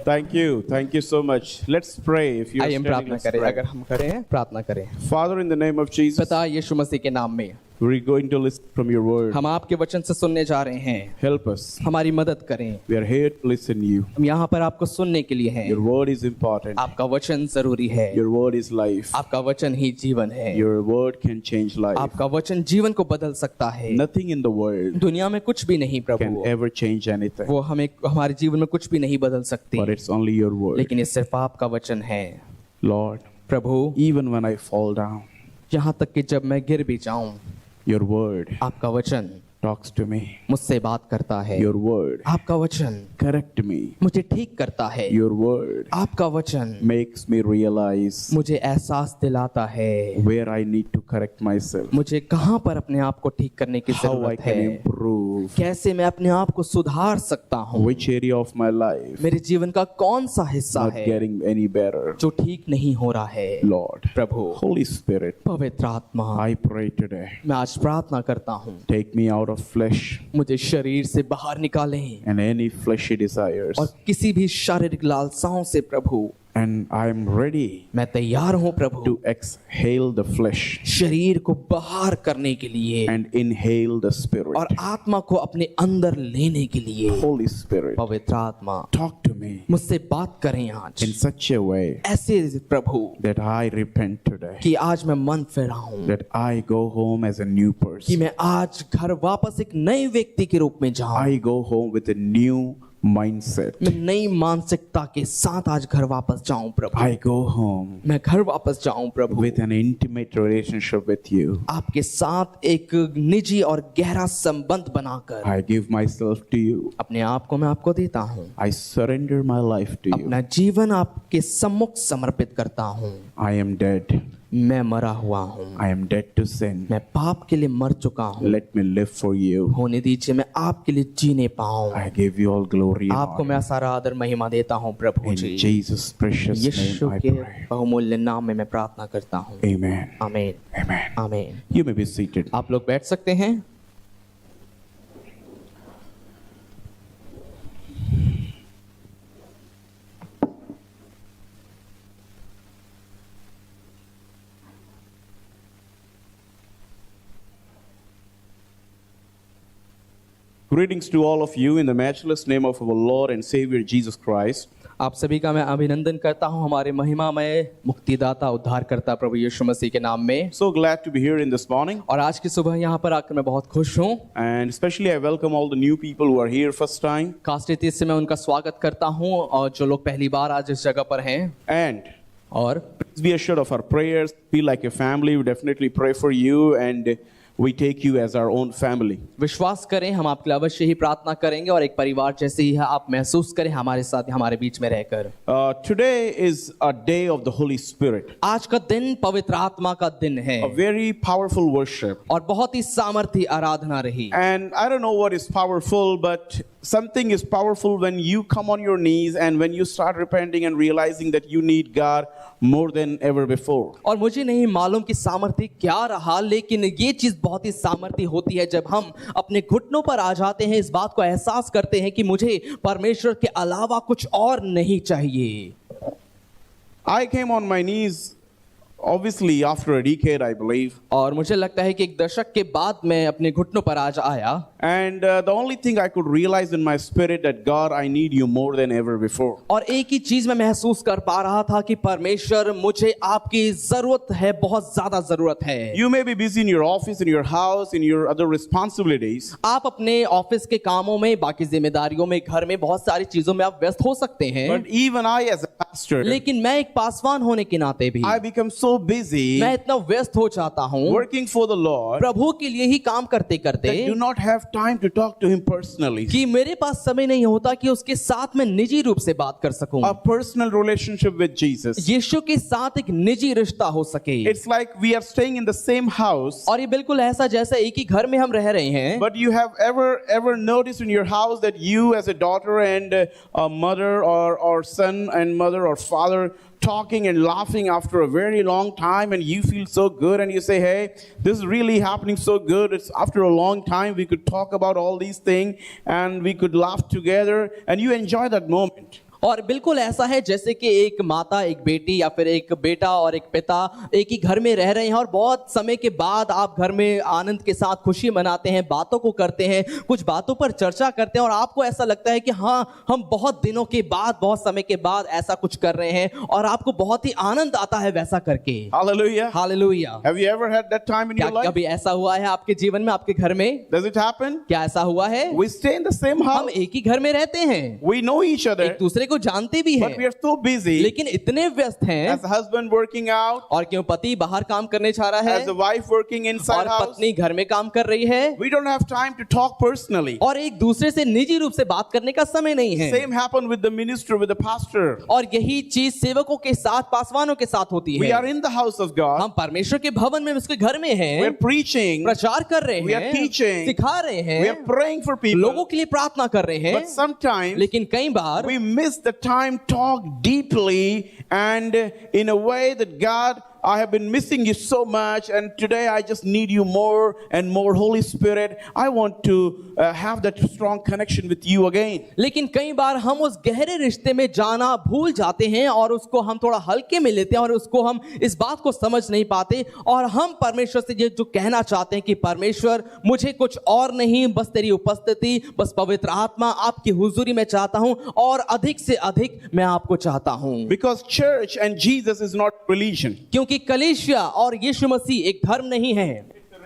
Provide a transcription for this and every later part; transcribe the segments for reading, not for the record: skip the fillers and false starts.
Thank you so much. Let's pray. If you're आइए हम standing, प्रार्थना let's करें। pray. अगर हम खड़े हैं प्रार्थना करें। Father, in the name of Jesus, पिता यीशु मसीह के नाम में we're going to listen from your word. हम आपके वचन से सुनने जा रहे हैं। Help us. हमारी मदद करें। We are here to listen you. हम यहाँ पर आपको सुनने के लिए हैं। Your word is important. आपका वचन जरूरी है। Your word is life. आपका वचन ही जीवन है। Your word can change life. आपका वचन जीवन को बदल सकता है। Nothing in the world दुनिया में कुछ भी नहीं can Prabhu, ever change anything. वो हमें हमारे जीवन में कुछ भी नहीं बदल सकती, But it's only your word. लेकिन ये सिर्फ आपका वचन है। Lord, Prabhu, even when I fall down, यहाँ तक कि जब मैं गिर भी जाऊं, your word आपका वचन talks to me. मुझसे बात करता है। Your word आपका वचन correct me. मुझे ठीक करता है। Your word आपका वचन makes me realize मुझे एहसास दिलाता है where I need to correct myself. मुझे कहाँ पर अपने आप को ठीक करने की How I जरूरत can है, improve. कैसे मैं अपने आप को सुधार सकता हूँ, Which area of my life मेरे जीवन का कौन सा हिस्सा not है getting any better. जो ठीक नहीं हो रहा है। Lord, प्रभु, Holy Spirit, पवित्र आत्मा, I pray today. मैं आज प्रार्थना करता हूँ, Take me out of flesh मुझे शरीर से बाहर निकालें and any fleshy desires. और किसी भी शारीरिक लालसाओं से प्रभु, And I'm ready मैं तैयार हूँ प्रभु to exhale the flesh शरीर को बाहर करने के लिए and inhale the Spirit. और आत्मा को अपने अंदर लेने के लिए। Holy Spirit, पवित्र आत्मा, talk to me मुझसे बात करें आज in such a way ऐसे प्रभु that I repent today, कि आज मैं मन फिराऊं, that I go home as a new कि person. मैं आज घर वापस एक नए व्यक्ति के रूप में जाऊं, I go home with a new mindset. मैं नई मानसिकता के साथ आज घर वापस जाऊं प्रभु, I go home मैं घर वापस जाऊं प्रभु with an intimate relationship with you. आपके साथ एक निजी और गहरा संबंध बनाकर I give myself to you. अपने आप को मैं आपको देता हूं, I surrender my life to you. अपना जीवन आपके सम्मुख समर्पित करता हूं। I am dead. मैं मरा हुआ हूं, I am dead to sin. मैं पाप के लिए मर चुका हूं, Let me live for you. होने दीजिए मैं आपके लिए जीने पाऊं। I give you all glory and आपको मैं honor. सारा आदर महिमा देता हूं प्रभु In ji. Jesus' precious Yeshu name I के pray. बहुमूल्य नाम में मैं प्रार्थना करता हूं। Amen. आमीन, Amen. आमीन। You may be seated. आप लोग बैठ सकते हैं। Greetings to all of you in the matchless name of our Lord and Savior Jesus Christ. आप सभी का मैं अभिनंदन करता हूं हमारे महिमामय मुक्तिदाता उद्धारकर्ता प्रभु यीशु मसीह के नाम में। So glad to be here in this morning. और आज की सुबह यहाँ पर आकर मैं बहुत खुश हूँ। And especially I welcome all the new people who are here first time. खास रीति से मैं उनका स्वागत करता हूँ और जो लोग पहली बार आज इस जगह पर हैं। And और please be assured of our prayers. Feel like a family. We definitely pray for you and we take you as our own family. विश्वास करें हम आपके लिए अवश्य ही प्रार्थना करेंगे और एक परिवार जैसे ही है आप महसूस करें हमारे साथ हमारे बीच में रहकर। Today is a day of the Holy Spirit. आज का दिन पवित्र आत्मा का दिन है A very powerful worship. और बहुत ही सामर्थी आराधना रही। And I don't know what is powerful, but something is powerful when you come on your knees and when you start repenting and realizing that you need God more than ever before. और मुझे नहीं मालूम कि सामर्थ्य क्या रहा, लेकिन ये चीज बहुत ही सामर्थ्य होती है जब हम अपने घुटनों पर आ जाते हैं, इस बात को एहसास करते हैं कि मुझे परमेश्वर के अलावा कुछ और नहीं चाहिए। I came on my knees obviously after a decade, I believe. और मुझे लगता है कि एक दशक के बाद मैं अपने घुटनों पर आज आया And the only thing I could realize in my spirit that God, I need you more than ever before. और एक ही चीज मैं महसूस कर पा रहा था कि परमेश्वर मुझे आपकी जरूरत है, बहुत ज्यादा जरूरत है। You may be busy in your office, in your house, in your other responsibilities. आप अपने ऑफिस के कामों में, बाकी जिम्मेदारियों में, घर में बहुत सारी चीजों में आप व्यस्त हो सकते हैं, But even I as a pastor, लेकिन मैं एक पासवान होने के नाते भी I become so busy मैं इतना व्यस्त हो जाता हूँ working for the Lord प्रभु के लिए ही काम करते करते that do not have time to talk to Him personally. कि मेरे पास समय नहीं होता कि उसके साथ मैं निजी रूप से बात कर सकूं, A personal relationship with Jesus. यीशु के साथ एक निजी रिश्ता हो सके। It's like we are staying in the same house, और ये बिल्कुल ऐसा जैसा एक ही घर में हम रह रहे हैं। but you have ever noticed in your house that you as a daughter and a mother or son and mother or father talking and laughing after a very long time, and you feel so good and you say, hey, this is really happening so good. It's after a long time we could talk about all these things and we could laugh together and you enjoy that moment. और बिल्कुल ऐसा है जैसे कि एक माता एक बेटी या फिर एक बेटा और एक पिता एक ही घर में रह रहे हैं और बहुत समय के बाद आप घर में आनंद के साथ खुशी मनाते हैं, बातों को करते हैं, कुछ बातों पर चर्चा करते हैं और आपको ऐसा लगता है कि हाँ हम बहुत दिनों के बाद, बहुत समय के बाद ऐसा कुछ कर रहे हैं और आपको बहुत ही आनंद आता है वैसा करके। Hallelujah. Hallelujah. Have you ever had that time in क्या your life? कभी ऐसा हुआ है आपके जीवन में, आपके घर में? Does it happen? क्या ऐसा हुआ है? We stay in the same हम house. एक ही घर में रहते हैं, We know each other, एक दूसरे को जानते भी but we हैं, are so busy. लेकिन इतने व्यस्त हैं As a husband working out, और क्यों पति बाहर काम करने जा रहा as a है wife working inside और house, पत्नी घर में काम कर रही है we don't have time to talk personally. और एक दूसरे से निजी रूप से बात करने का समय नहीं है। Same happened with the minister, with the pastor. और यही चीज सेवकों के साथ, पासवानों के साथ होती We है। are in the house of God. हम परमेश्वर के भवन में, उसके घर में We are हैं, preaching. प्रचार कर रहे We are हैं, teaching. सिखा रहे We are हैं, praying for people. लोगों के लिए प्रार्थना कर रहे हैं, But sometimes लेकिन कई बार we miss the time to talk deeply and in a way that God, I have been missing you so much, and today I just need you more and more. Holy Spirit, I want to have that strong connection with you again. लेकिन कई बार हम उस गहरे रिश्ते में जाना भूल जाते हैं और उसको हम थोड़ा हल्के में लेते हैं और उसको हम इस बात को समझ नहीं पाते और हम परमेश्वर से ये जो कहना चाहते हैं कि परमेश्वर मुझे कुछ और नहीं, बस तेरी उपस्थिति, बस पवित्र आत्मा, आपकी हुजूरी में चाहता हूं और अधिक से अधिक मैं आपको चाहता हूं। Because church and Jesus is not religion. क्योंकि कलीसिया और यीशु मसीह एक धर्म नहीं है,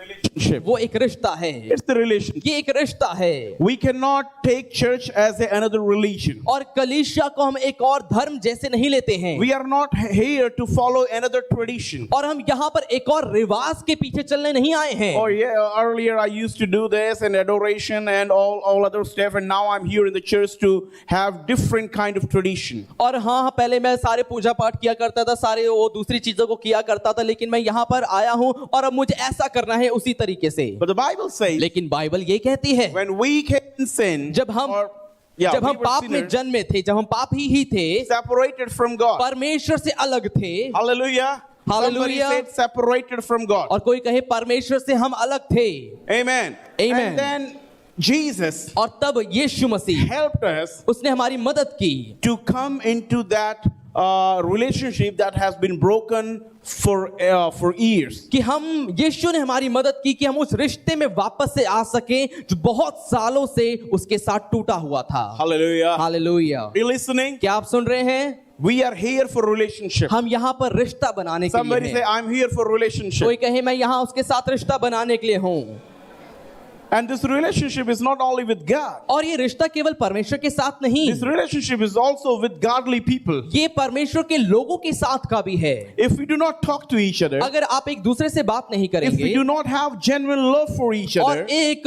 It's a relationship. वो एक रिश्ता है, It's the relationship. ये एक रिश्ता है। We cannot take church as another religion. और कलीसिया को हम एक और धर्म जैसे नहीं लेते हैं We are not here to follow another tradition. और हम यहाँ पर एक और रिवाज के पीछे चलने नहीं आए हैं। Oh yeah, earlier I used to do this and adoration and all other stuff, and now I'm here in the church to have different kind of tradition. और हाँ, पहले मैं सारे पूजा पाठ किया करता था, सारे वो दूसरी चीजों को किया करता था, लेकिन मैं यहाँ पर आया हूँ और अब मुझे ऐसा करना है उसी तरीके से। But the Bible says लेकिन बाइबल ये कहती है when we came in sin, जब हम we पाप were में sinners, जन्मे थे, जब हम पापी ही थे, separated from God. परमेश्वर से अलग थे। Hallelujah. Somebody Hallelujah. said separated from God. और कोई कहे परमेश्वर से हम अलग थे। Amen. Amen. And then Jesus और तब यीशु मसीह helped us उसने हमारी मदद की to come into that relationship that has been broken for years. कि हम, यीशु ने हमारी मदद की कि हम उस रिश्ते में वापस से आ सके जो बहुत सालों से उसके साथ टूटा हुआ था। Hallelujah. Hallelujah. Are you listening? क्या आप सुन रहे हैं? We are here for relationship. हम यहाँ पर रिश्ता बनाने के Somebody लिए say, हैं। I'm here for relationship. कोई कहे मैं यहाँ उसके साथ रिश्ता बनाने के लिए हूँ। And this relationship is not only with God. और ये रिश्ता केवल परमेश्वर के साथ नहीं, This relationship is also with godly people. ये परमेश्वर के लोगों के साथ का भी है। If we do not talk to each other, अगर आप एक दूसरे से बात नहीं if we करेंगे do not have genuine love for each और other, एक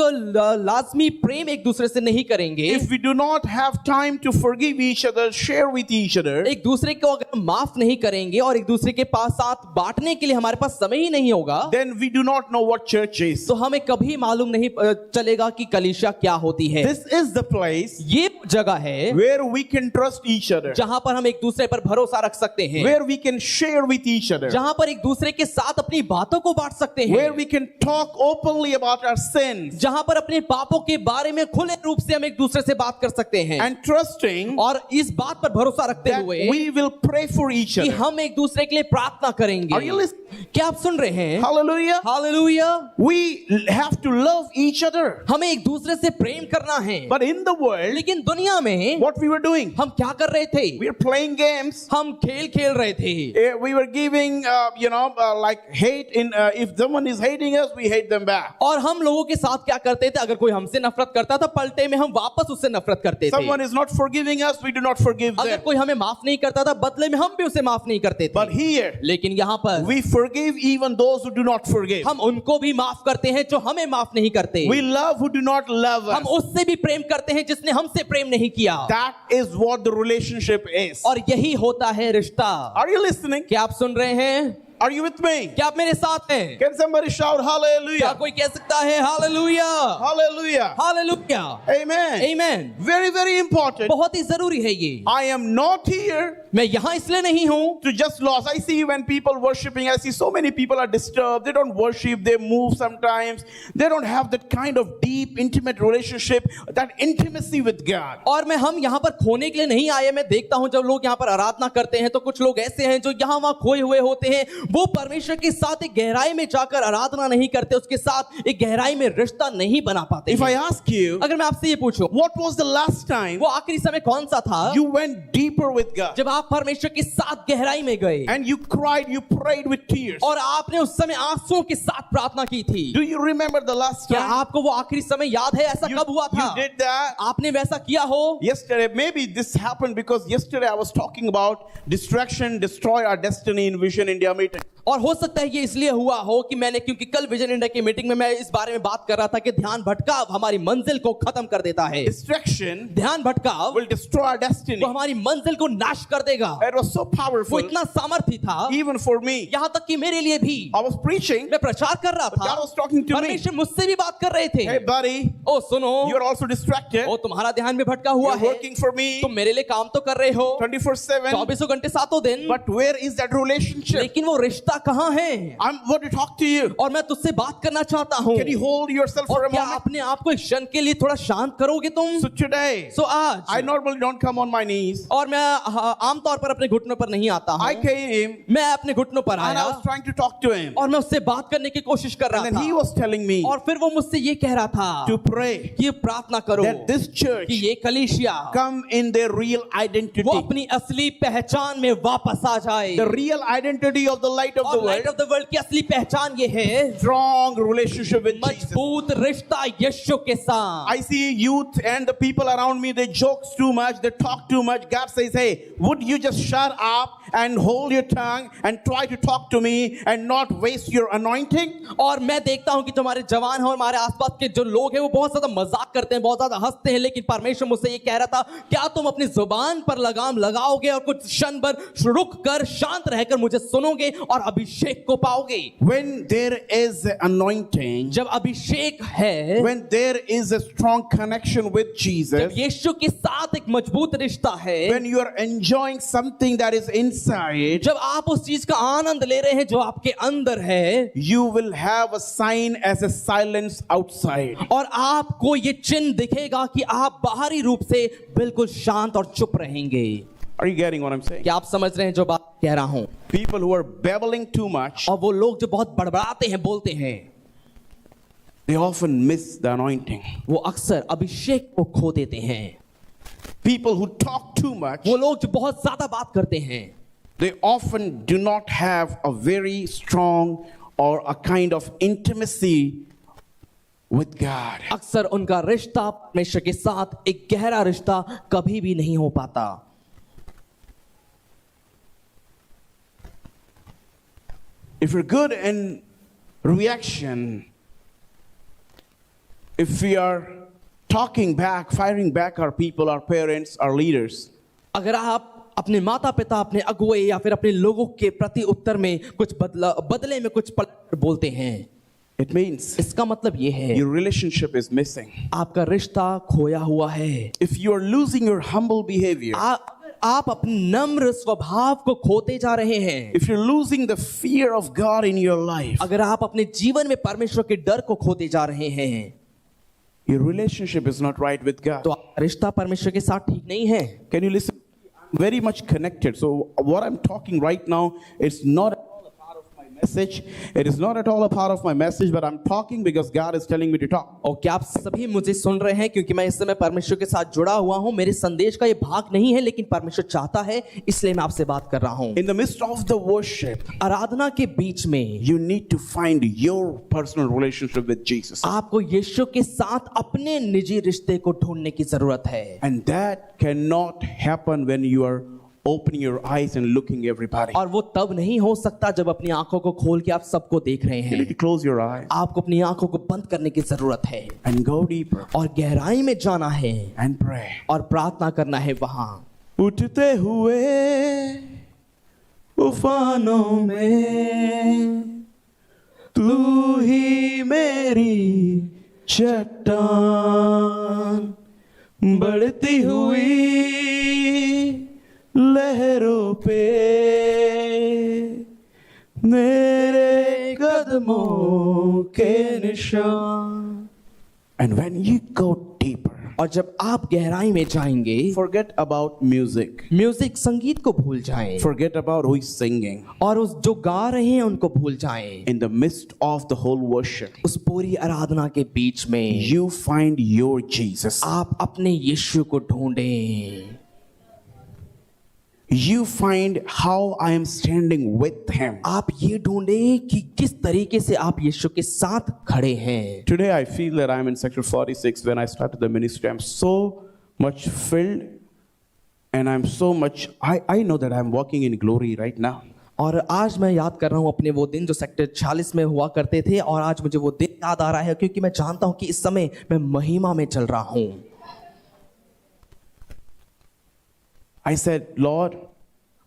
लाजमी प्रेम एक दूसरे से नहीं करेंगे, if we do not have time to forgive each other, share with each other, एक दूसरे को अगर हम माफ नहीं करेंगे और एक दूसरे के पास साथ बांटने के लिए हमारे पास समय ही नहीं होगा, then we do not know what church is. तो हमें कभी मालूम नहीं चलेगा कि कलीसिया क्या होती है। This is the place ये जगह है where we can trust each other, जहां पर हम एक दूसरे पर भरोसा रख सकते हैं, where we can share with each other, जहां पर एक दूसरे के साथ अपनी बातों को बांट सकते हैं, where we can talk openly about our sins, जहां पर अपने पापों के बारे में खुले रूप से हम एक दूसरे से बात कर सकते हैं and trusting और इस बात पर भरोसा रखते that हुए we will pray for each कि other. हम एक दूसरे के लिए प्रार्थना Are you करेंगे। listening? क्या आप सुन रहे हैं? Hallelujah. Hallelujah. We have to love each other. हमें एक दूसरे से प्रेम करना है, But in the world, लेकिन दुनिया में what we were doing, हम क्या कर रहे थे? we were playing games. हम खेल खेल रहे थे We were giving, like hate in. If someone is hating us, we hate them back. और हम लोगों के साथ क्या करते थे? अगर कोई हमसे नफरत करता था, पलटे में हम वापस उससे नफरत करते थे। Someone is not forgiving us, we do not forgive अगर them. कोई हमें माफ नहीं करता था, बदले में हम भी उसे माफ नहीं करते But थे। here, लेकिन यहाँ पर we forgive even those who do not forgive. हम उनको भी माफ करते हैं जो हमें माफ नहीं करते। We love who do not love हम us. उससे भी प्रेम करते हैं जिसने हमसे प्रेम नहीं किया। That is what the relationship is. और यही होता है रिश्ता। Are you listening? क्या आप सुन रहे हैं? Are you with me? क्या आप मेरे साथ हैं? Can somebody shout क्या hallelujah? कोई कह सकता है हालेलुया? Hallelujah. हालेलुया। Amen. आमीन। Very, very important. बहुत ही जरूरी है ये। I am not here मैं यहाँ इसलिए नहीं हूँ to just lost. I see when people worshiping, I see so many people are disturbed. They don't worship, they move sometimes. They don't have that kind of deep, intimate relationship, that intimacy with God. और हम यहाँ पर खोने के लिए नहीं आए। मैं देखता हूँ जब लोग यहाँ पर आराधना करते हैं तो कुछ लोग ऐसे हैं जो यहाँ वहाँ खोए हुए होते हैं। वो परमेश्वर के साथ एक गहराई में जाकर आराधना नहीं करते, उसके साथ एक गहराई में रिश्ता नहीं बना पाते। If I ask you, अगर मैं आपसे ये पूछूं, what was the last time वो आखिरी समय कौन सा था you went deeper with God जब आप परमेश्वर के साथ गहराई में गए and you cried, you prayed with tears? और आपने उस समय आंसुओं के साथ प्रार्थना की थी? Do you remember the last क्या time आपको वो आखिरी समय याद है? ऐसा कब हुआ था? you did that? आपने वैसा किया हो? Yesterday, maybe this happened because yesterday I was talking about distraction, destroy our destiny in Vision India meeting. और हो सकता है ये इसलिए हुआ हो कि मैंने, क्योंकि कल विजन इंडिया की मीटिंग में मैं इस बारे में बात कर रहा था कि ध्यान भटकाव हमारी मंजिल को खत्म कर देता है। Distraction ध्यान भटकाव will destroy our destiny. वो हमारी मंजिल को नाश कर देगा। It was so वो powerful, इतना सामर्थी था even for me. यहाँ तक कि मेरे लिए भी। I was preaching, मैं प्रचार कर रहा God था, was talking to me. परमेश्वर मुझसे भी बात कर रहे थे। Hey buddy, ओ सुनो, you're also distracted. ओ तुम्हारा ध्यान भी भटका हुआ You're है, working for me तुम मेरे लिए काम तो कर रहे हो 24/7. 24 घंटे सातों दिन, But where is that relationship? लेकिन वो रिश्ता कहाँ है? I want to talk to you. और मैं तुझसे बात करना चाहता हूँ। Can you hold yourself for और a क्या moment? अपने आप को एक क्षण के लिए थोड़ा शांत करोगे तुम? So today, सो आज I normally don't come on my knees. और मैं आमतौर पर अपने घुटनों पर नहीं आता I हूँ। came मैं अपने घुटनों पर and आया I was trying to talk to him. और मैं उससे बात करने की कोशिश कर And रहा then he था was telling me और फिर वो मुझसे ये कह रहा था to pray कि प्रार्थना करो that this church कि ये कलीसिया come in their real identity. वो अपनी असली पहचान में वापस आ जाए। The real identity of the light of the और light world. Of the world की असली पहचान ये है Strong relationship with Jesus. मजबूत रिश्ता यीशु के साथ। I see youth and the people around me, they joke too much, they talk too much. God says, hey, would you just shut up and hold your tongue and try to talk to me and not waste your anointing? और मैं देखता हूं कि जो हमारे जवान हैं और हमारे आसपास के जो लोग हैं वो बहुत ज्यादा मजाक करते हैं, बहुत ज्यादा हंसते हैं, लेकिन परमेश्वर मुझसे ये कह रहा था, क्या तुम अपनी जुबान पर लगाम लगाओगे और कुछ क्षण भर रुक कर शांत रहकर मुझे सुनोगे और अभिषेक को पाओगे? When there is anointing, जब अभिषेक है, when there is a strong connection with जब Jesus, यीशु के साथ एक मजबूत रिश्ता है, when you are enjoying something that is inside, जब आप उस चीज का आनंद ले रहे हैं जो आपके अंदर है, you will have a sign as a silence outside. और आपको ये चिन्ह दिखेगा कि आप बाहरी रूप से बिल्कुल शांत और चुप रहेंगे। Are you getting what I'm saying? क्या आप समझ रहे हैं जो बात कह रहा हूं? People who are babbling too much, और वो लोग जो बहुत बड़बड़ाते हैं, बोलते हैं, they often miss the anointing. वो अक्सर अभिषेक को खो देते हैं। People who talk too much, वो लोग जो बहुत ज्यादा बात करते हैं, they often do not have a very strong or a kind of intimacy with God. अक्सर उनका रिश्ता परमेश्वर के साथ एक गहरा रिश्ता कभी भी नहीं हो पाता। If you're good in reaction, if we are talking back, firing back our people, our parents, our leaders, अगर आप अपने माता पिता, अपने अगुए या फिर अपने लोगों के प्रति उत्तर में कुछ बदले में कुछ पलट बोलते हैं, it means इसका मतलब ये है your relationship is missing. आपका रिश्ता खोया हुआ है। If you are losing your humble behavior, आप अपने नम्र स्वभाव को खोते जा रहे हैं, if you're losing the fear of God in your life, अगर आप अपने जीवन में परमेश्वर के डर को खोते जा रहे हैं, your relationship is not right with God. तो आपका रिश्ता परमेश्वर के साथ ठीक नहीं है। Can you listen? I'm very much connected. So what I'm talking right now, it's not at all a part of my message. It is not at all a part of my message, but I'm talking because God is telling me to talk. और क्या आप सभी मुझे सुन रहे हैं? क्योंकि मैं इस समय परमेश्वर के साथ जुड़ा हुआ हूं। मेरे संदेश का ये भाग नहीं है, लेकिन परमेश्वर चाहता है, इसलिए मैं आपसे बात कर रहा हूं। In the midst of the worship, आराधना के बीच में you need to find your personal relationship with Jesus. आपको यीशु के साथ अपने निजी रिश्ते को ढूंढने की जरूरत है। And that cannot happen when you are opening your eyes and looking everybody. और वो तब नहीं हो सकता जब अपनी आंखों को खोल के आप सबको देख रहे You need हैं। to close your eyes आपको अपनी आंखों को बंद करने की जरूरत है and go deeper और गहराई में जाना है and pray. और प्रार्थना करना है वहां। उठते हुए तूफानों में तू ही मेरी चट्टान, बढ़ती हुई लहरों पे मेरे कदमों के निशान. And when you go deeper, और जब आप गहराई में जाएंगे, forget about music. म्यूजिक संगीत को भूल जाएं Forget about who is singing. और उस जो गा रहे हैं उनको भूल जाएं. In the midst of the whole worship, उस पूरी आराधना के बीच में you find your Jesus. आप अपने यीशु को ढूंढें. You find how I am standing with him. आप ये ढूंढें कि किस तरीके से आप यीशु के साथ खड़े हैं. Today I feel that I'm in sector 46. When I started the ministry, I'm so much filled and I'm so much, I know that I'm walking in glory right now. और आज मैं याद कर रहा हूँ अपने वो दिन जो सेक्टर 46 में हुआ करते थे, और आज मुझे वो दिन याद आ रहा है क्योंकि मैं जानता हूँ कि इस समय मैं महिमा में चल रहा हूँ. I said, Lord,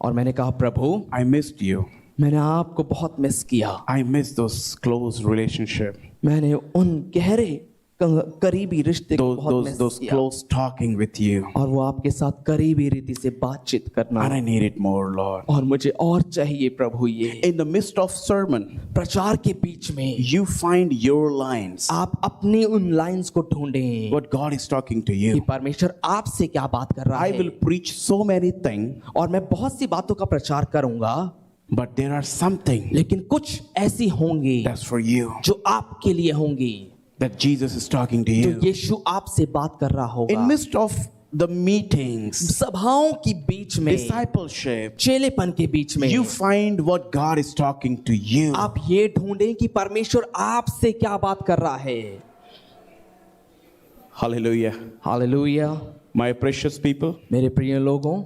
और मैंने कहा प्रभु, I missed you. मैंने आपको बहुत मिस किया. I missed those close relationships. मैंने उन गहरे करीबी रिश्ते को बहुत मिस Those किया. close talking with you. और वो आपके साथ करीबी रीति से बातचीत करना. And I need it more, Lord. और मुझे और चाहिए प्रभु. ये In the midst of sermon, प्रचार के बीच में you find your lines. आप अपनी उन लाइंस को ढूंढें What God is talking to कि you. परमेश्वर आपसे क्या बात कर रहा I will है. preach so many things, और मैं बहुत सी बातों का प्रचार करूंगा, but there are something लेकिन कुछ ऐसी होंगी that's for you, जो आपके लिए होंगी, that Jesus is talking to जो you. यीशु आपसे बात कर रहा होगा. In midst of the meetings, सभाओं की बीच में, discipleship, चेलेपन के बीच में you find what God is talking to you. आप ये ढूंढें कि परमेश्वर आपसे क्या बात कर रहा है. Hallelujah. Hallelujah. My precious people, मेरे प्रिय लोगों,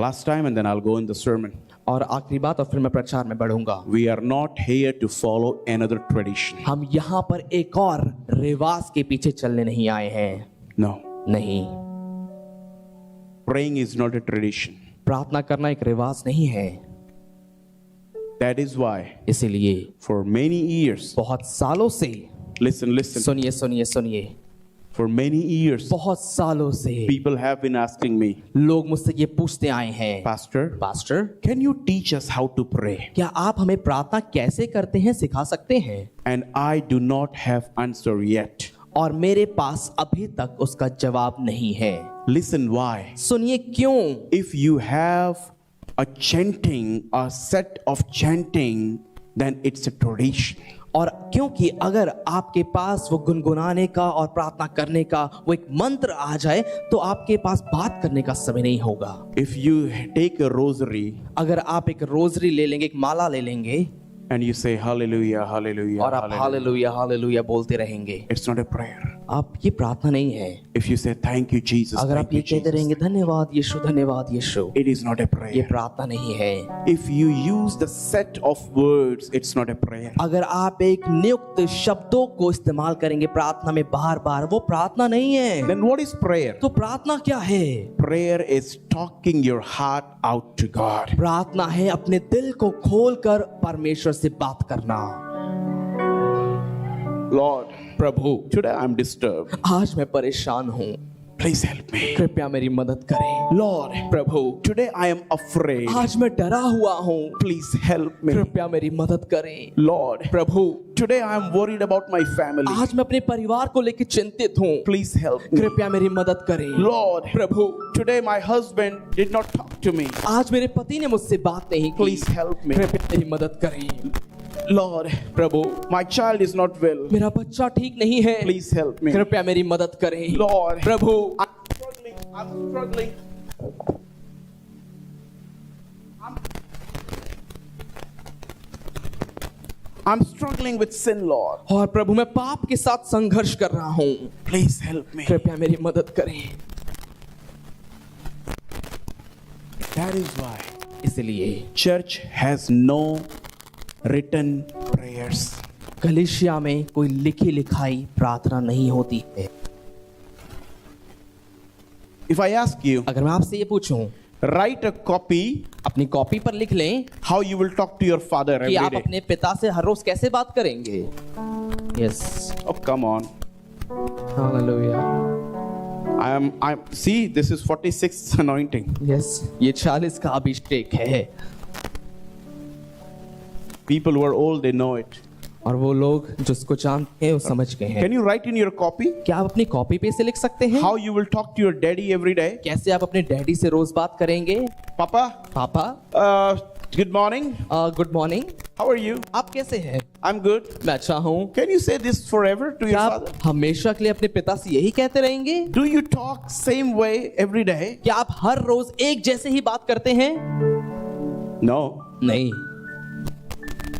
last time and then I'll go in the sermon. और आखिरी बात और फिर मैं प्रचार में बढ़ूंगा. We are not here to follow another tradition. हम यहाँ पर एक और रिवाज के पीछे चलने नहीं आए हैं. No. नहीं. Praying is not a tradition. प्रार्थना करना एक रिवाज नहीं है. That is why इसीलिए for many years, बहुत सालों से, listen, सुनिए सुनिए सुनिए, for many years, बहुत सालों से people have been asking me, लोग मुझसे ये पूछते आए हैं, Pastor, pastor, can you teach us how to pray? क्या आप हमें प्रार्थना कैसे करते हैं सिखा सकते हैं? And I do not have answer yet. और मेरे पास अभी तक उसका जवाब नहीं है. Listen why. सुनिए क्यों. If you have a chanting, a set of chanting, then it's a tradition. और क्योंकि अगर आपके पास वो गुनगुनाने का और प्रार्थना करने का वो एक मंत्र आ जाए तो आपके पास बात करने का समय नहीं होगा. If you take a rosary अगर आप एक रोजरी ले लेंगे, एक माला ले लेंगे, and you say hallelujah, hallelujah, और आप hallelujah, हालेलुया हालेलुया बोलते रहेंगे, it's not a prayer. आप ये प्रार्थना नहीं है. If you say thank you Jesus, अगर आप thank ये you कहते Jesus, रहेंगे धन्यवाद यीशु, धन्यवाद यीशु, it is not a ये prayer. प्रार्थना नहीं है. If you use the set of words, it's not a prayer. अगर आप एक नियुक्त शब्दों को इस्तेमाल करेंगे प्रार्थना में बार बार, वो प्रार्थना नहीं है. Then what is prayer? तो प्रार्थना क्या है? Prayer is talking your heart out to God. प्रार्थना है अपने दिल को खोलकर परमेश्वर से बात करना. Lord, Prabhu, today I'm disturbed. आज मैं परेशान हूँ, Please help me. कृपया मेरी मदद करें. Lord, Prabhu, today I am afraid. आज मैं डरा हुआ हूँ, Please help me. कृपया मेरी मदद करें. Lord, Prabhu, today I am worried about my family. आज मैं अपने परिवार को लेकर चिंतित हूँ, Please help me. कृपया मेरी मदद करें. Lord, Prabhu, today my husband did not talk to me. आज मेरे पति ने मुझसे बात नहीं की, Please help me. कृपया मेरी मदद करें. Lord, Prabhu, my child is not well. मेरा बच्चा ठीक नहीं है, Please help me. कृपया मेरी मदद करें. Lord, Prabhu, I'm struggling. I'm struggling with sin, Lord. और प्रभु मैं पाप के साथ संघर्ष कर रहा हूँ, Please help me. कृपया मेरी मदद करें. That is why इसलिए church has no written prayers. कलीसिया में कोई लिखी लिखाई प्रार्थना नहीं होती है. If I ask you, अगर मैं आपसे ये पूछूं, write a copy अपनी कॉपी पर लिख लें how you will talk to your father कि every आप day. अपने पिता से हर रोज कैसे बात करेंगे. Yes, Oh, come on. Hallelujah. I'm see, this is 46th anointing. Yes, ये 40 का अभिषेक है. People who are old, they know it. और वो लोग जिसको जानते हैं वो समझ गए हैं. Can you write in your copy क्या आप अपनी कॉपी पे से लिख सकते हैं how you will talk to your daddy every day? कैसे आप अपने डैडी से रोज बात करेंगे. Papa, पापा, good morning. Good morning. How are you? आप कैसे हैं. I'm good. मैं अच्छा हूँ. Can you say this forever to your क्या father? आप हमेशा के लिए अपने पिता से यही कहते रहेंगे. Do you talk same way every day? क्या आप हर रोज एक जैसे ही बात करते हैं. No. नहीं.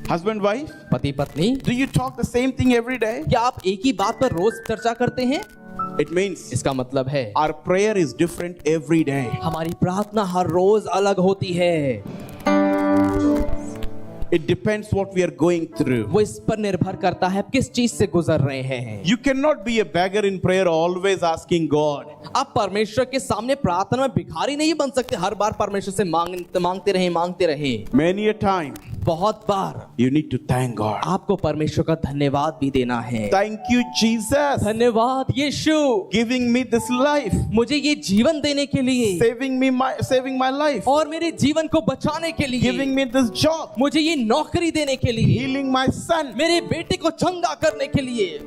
Husband, wife? पति पत्नी, Do you talk the same thing every day? क्या आप एक ही बात पर रोज चर्चा करते हैं. It means इसका मतलब है our prayer is different every day. हमारी प्रार्थना हर रोज अलग होती है. It depends what we are going through. वो इस पर निर्भर करता है आप किस चीज से गुजर रहे हैं. You cannot be a beggar in prayer always asking God. आप परमेश्वर के सामने प्रार्थना में भिखारी नहीं बन सकते. हर बार परमेश्वर से मांगते रहे. Many a time बहुत बार you need to thank God. आपको परमेश्वर का धन्यवाद भी देना है. Thank you, Jesus, धन्यवाद यीशु, giving me this life, मुझे ये जीवन देने के लिए, saving my life, और मेरे जीवन को बचाने के लिए, giving me this job, मुझे ये नौकरी देने के लिए, healing my son. मेरे बेटे को चंगा करने के लिए.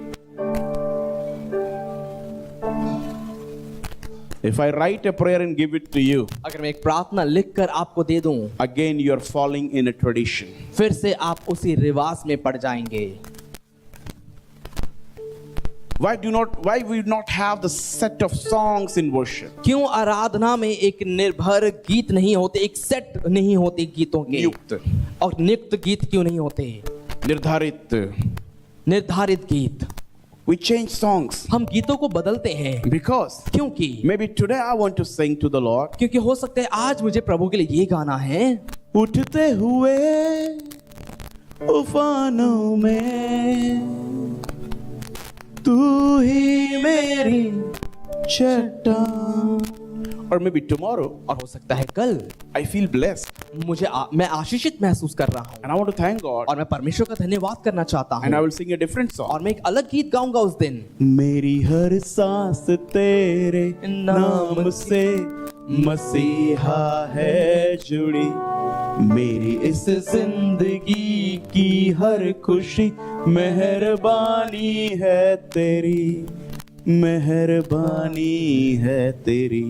If I write a prayer and give it to you, अगर मैं एक प्रार्थना लिखकर आपको दे दूं, again you are falling in a tradition. फिर से आप उसी रिवाज में पड़ जाएंगे. Why we not have the set of songs in worship? क्यों आराधना में एक निर्भर गीत नहीं होते, एक सेट नहीं होते गीतों के, नियुक्त, और नियुक्त गीत क्यों नहीं होते. निर्धारित गीत. We change songs हम गीतों को बदलते हैं because क्योंकि maybe today I want to sing to the Lord. क्योंकि हो सकता है आज मुझे प्रभु के लिए ये गाना है. उठते हुए उफानों में तू ही मेरी चट्टान. Or maybe tomorrow और हो सकता है कल I feel blessed मैं आशीषित महसूस कर रहा हूँ and I want to thank God और मैं परमेश्वर का धन्यवाद करना चाहता and I हूँ will sing a different song. और मैं एक अलग गीत गाऊंगा उस दिन. मेरी हर सांस तेरे नाम से मसीहा है जुड़ी, मेरी इस जिंदगी की हर खुशी मेहरबानी है तेरी, मेहरबानी है तेरी.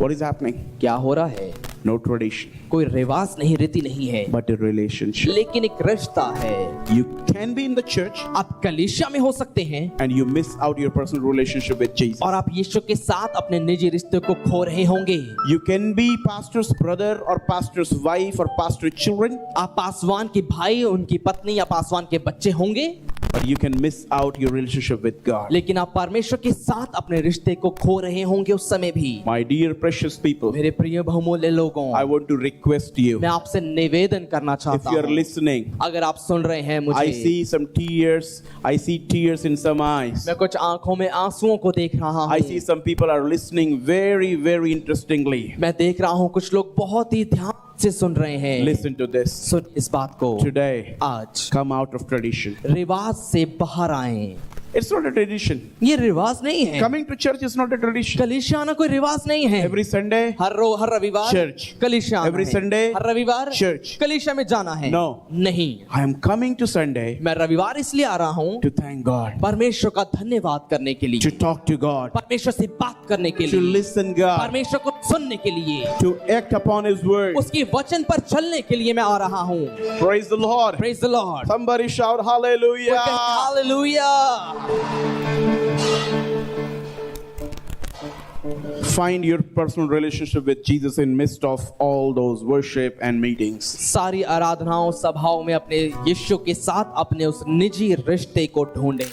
What is happening? क्या हो रहा है. No tradition, कोई रिवाज नहीं, रीति नहीं है, but a relationship. लेकिन एक रिश्ता है. You can be in the church आप कलीसिया में हो सकते हैं and you miss out your personal relationship with Jesus. और आप यीशु के साथ अपने निजी रिश्ते को खो रहे होंगे. You can be pastor's brother or pastor's wife or pastor's children, आप पासवान के भाई, उनकी पत्नी या पासवान के बच्चे होंगे, but you can miss out your relationship with God. लेकिन आप परमेश्वर के साथ अपने रिश्ते को खो रहे होंगे उस समय भी. My dear precious people, मेरे प्रिय बहुमूल्य लोगों, I want to request you, मैं आपसे निवेदन करना if चाहता you are हूँ, listening, अगर आप सुन रहे हैं I मुझे, see some tears, I see tears in some eyes. मैं कुछ आंखों में आंसुओं को देख रहा I see हूँ. some people are listening very, very interestingly. मैं देख रहा हूँ कुछ लोग बहुत ही ध्यान से सुन रहे हैं. Listen to this. सुन इस बात को. Today, आज come out of tradition. रिवाज से बाहर आए. It's not a tradition. ये रिवाज नहीं है. Coming to church is not a tradition. कलीसिया आना कोई रिवाज नहीं है. Every Sunday, हर रविवार Church. कलीसिया आना Every है. Sunday, हर रविवार Church. कलीसिया में जाना है. No. नहीं. I am coming to Sunday मैं रविवार इसलिए आ रहा हूँ to thank God, परमेश्वर का धन्यवाद करने के लिए, to talk to God, परमेश्वर से बात करने के to लिए, listen God, परमेश्वर को सुनने के लिए, to act upon His word. उसके वचन पर चलने के लिए मैं आ रहा हूँ. Praise the Lord. Praise the Lord. Somebody shout hallelujah. Hallelujah. Find your personal relationship with Jesus in midst of all those worship and meetings. सारी आराधनाओं, सभाओं में अपने यीशु के साथ अपने उस निजी रिश्ते को ढूंढें.